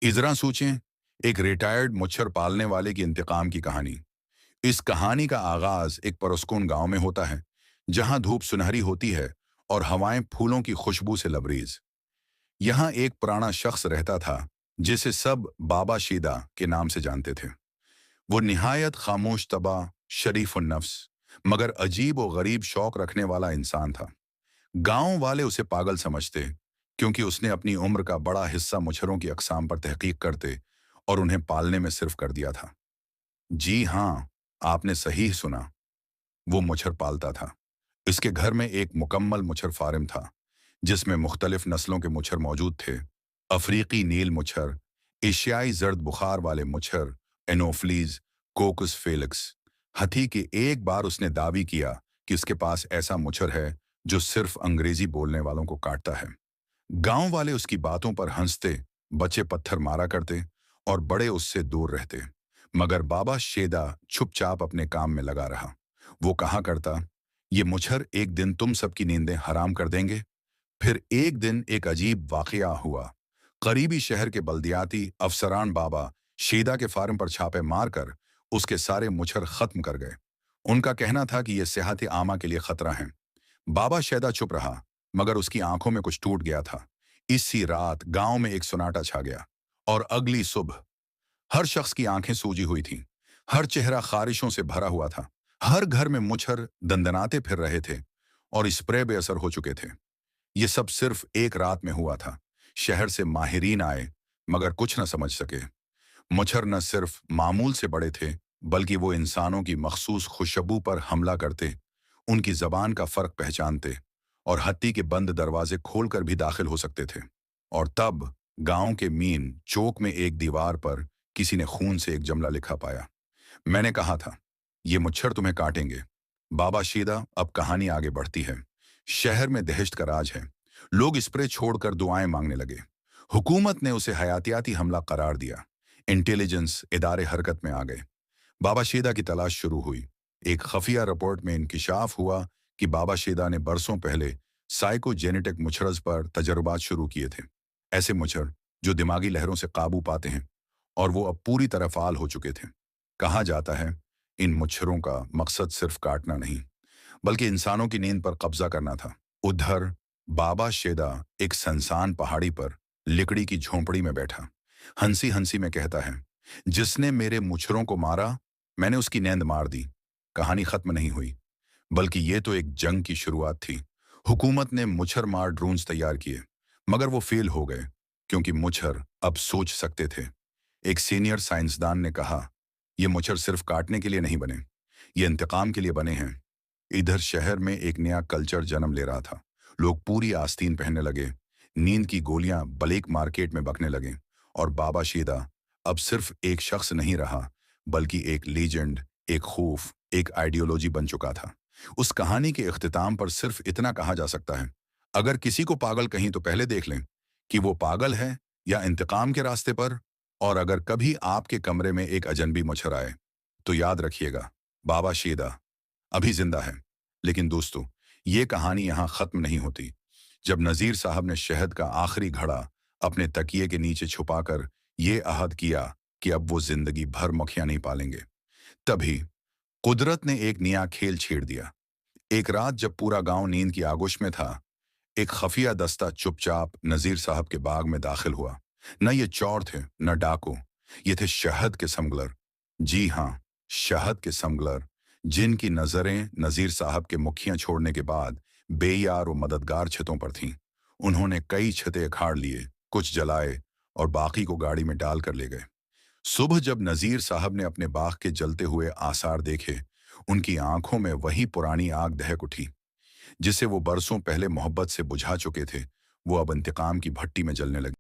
इजरा सोचें, एक रिटायर्ड मच्छर पालने वाले की इंतकाम की कहानी। इस कहानी का आगाज एक पुरस्कून गांव में होता है, जहां धूप सुनहरी होती है और हवाएं फूलों की खुशबू से लबरेज। यहां एक पुराना शख्स रहता था, जिसे सब बाबा शीदा के नाम से जानते थे। वो निहायत खामोश तबा, शरीफ नफ्स, मगर अजीब और गरीब शौक रखने वाला इंसान था। गांव वाले उसे पागल समझते, क्योंकि उसने अपनी उम्र का बड़ा हिस्सा मुछरों की अकसाम पर तहकीक करते और उन्हें पालने में सिर्फ कर दिया था। जी हाँ, आपने सही सुना, वो मुछर पालता था। इसके घर में एक मुकम्मल मुछर फार्म था, जिसमें मुख्तलिफ नस्लों के मुछर मौजूद थे। अफ्रीकी नील मुछर, एशियाई जर्द बुखार वाले मुछर, एनोफ्लीज, कोकस फेलिक्स। हथी कि एक बार उसने दावी किया कि उसके पास ऐसा मुछर है जो सिर्फ अंग्रेजी बोलने वालों को काटता है। गांव वाले उसकी बातों पर हंसते, बच्चे पत्थर मारा करते और बड़े उससे दूर रहते। मगर बाबा शेदा चुपचाप अपने काम में लगा रहा। वो कहा करता, ये मुछर एक दिन तुम सबकी नींदें हराम कर देंगे। फिर एक दिन एक अजीब वाकया हुआ। करीबी शहर के बल्दियाती अफसरान बाबा शेदा के फार्म पर छापे मारकर उसके सारे मुछर खत्म कर गए। उनका कहना था कि यह सेहत आमा के लिए खतरा है। बाबा शेदा चुप रहा, मगर उसकी आंखों में कुछ टूट गया था। इसी रात गांव में एक सुनाटा छा गया, और अगली सुबह हर शख्स की आंखें सूजी हुई थीं। हर चेहरा खारिशों से भरा हुआ था। हर घर में मुच्छर दंदनाते फिर रहे थे और स्प्रे बेअसर हो चुके थे। ये सब सिर्फ एक रात में हुआ था। शहर से माहिरीन आए, मगर कुछ न समझ सके। मुच्छर न सिर्फ मामूल से बड़े थे, बल्कि वो इंसानों की मखसूस खुशबू पर हमला करते, उनकी जबान का फर्क पहचानते और हत्ती के बंद दरवाजे खोलकर भी दाखिल हो सकते थे। और तब गांव के मीन चौक में एक दीवार पर किसी ने खून से एक जुमला लिखा पाया। मैंने कहा था, ये मुच्छर तुम्हें काटेंगे। बाबा शीदा, अब कहानी आगे बढ़ती है। शहर में दहशत का राज है। लोग स्प्रे छोड़कर दुआएं मांगने लगे। हुकूमत ने उसे हयातियाती हमला करार दिया। इंटेलिजेंस इदारे हरकत में आ गए। बाबा शेदा की तलाश शुरू हुई। एक खफिया रिपोर्ट में इंकिशाफ हुआ कि बाबा शेदा ने बरसों पहले साइकोजेनेटिक मुछरज पर तजर्बात शुरू किए थे। ऐसे मुछर जो दिमागी लहरों से काबू पाते हैं, और वो अब पूरी तरह फाल हो चुके थे। कहा जाता है, इन मुच्छरों का मकसद सिर्फ काटना नहीं, बल्कि इंसानों की नींद पर कब्जा करना था। उधर बाबा शेदा एक सनसान पहाड़ी पर लिकड़ी की झोंपड़ी में बैठा हंसी हंसी में कहता है, जिसने मेरे मुच्छरों को मारा, मैंने उसकी नींद मार दी। कहानी खत्म नहीं हुई, बल्कि ये तो एक जंग की शुरुआत थी। हुकूमत ने मुच्छर मार ड्रोन्स तैयार किए, मगर वो फेल हो गए, क्योंकि मुच्छर अब सोच सकते थे। एक सीनियर साइंसदान ने कहा, ये मुच्छर सिर्फ काटने के लिए नहीं बने, ये इंतकाम के लिए बने हैं। इधर शहर में एक नया कल्चर जन्म ले रहा था। लोग पूरी आस्तीन पहनने लगे, नींद की गोलियां ब्लैक मार्केट में बकने लगे, और बाबा शीदा अब सिर्फ एक शख्स नहीं रहा, बल्कि एक लीजेंड, एक खौफ, एक आइडियोलॉजी बन चुका था। उस कहानी के इख्तिताम पर सिर्फ इतना कहा जा सकता है, अगर किसी को पागल कहीं तो पहले देख लें कि वो पागल है या इंतकाम के रास्ते पर। और अगर कभी आपके कमरे में एक अजनबी मच्छर आए, तो याद रखिएगा, बाबा शीदा अभी जिंदा है। लेकिन दोस्तों, ये कहानी यहाँ खत्म नहीं होती। जब नजीर साहब ने शहद का आखिरी घड़ा अपने तकिए के नीचे छुपाकर ये अहद किया कि अब वो जिंदगी भर मक्खियां नहीं पालेंगे, तभी कुदरत ने एक नया खेल छेड़ दिया। एक रात जब पूरा गांव नींद की आगोश में था, एक खफिया दस्ता चुपचाप नजीर साहब के बाग में दाखिल हुआ। न ये चोर थे, न डाकू, ये थे शहद के स्मगलर। जी हाँ, शहद के स्मगलर, जिनकी नजरें नजीर साहब के मुखियां छोड़ने के बाद बेयार और मददगार छतों पर थीं। उन्होंने कई छतें अखाड़ लिए, कुछ जलाए और बाकी को गाड़ी में डालकर ले गए। सुबह जब नजीर साहब ने अपने बाग के जलते हुए आसार देखे, उनकी आंखों में वही पुरानी आग दहक उठी, जिसे वो बरसों पहले मोहब्बत से बुझा चुके थे। वो अब इंतकाम की भट्टी में जलने लगे।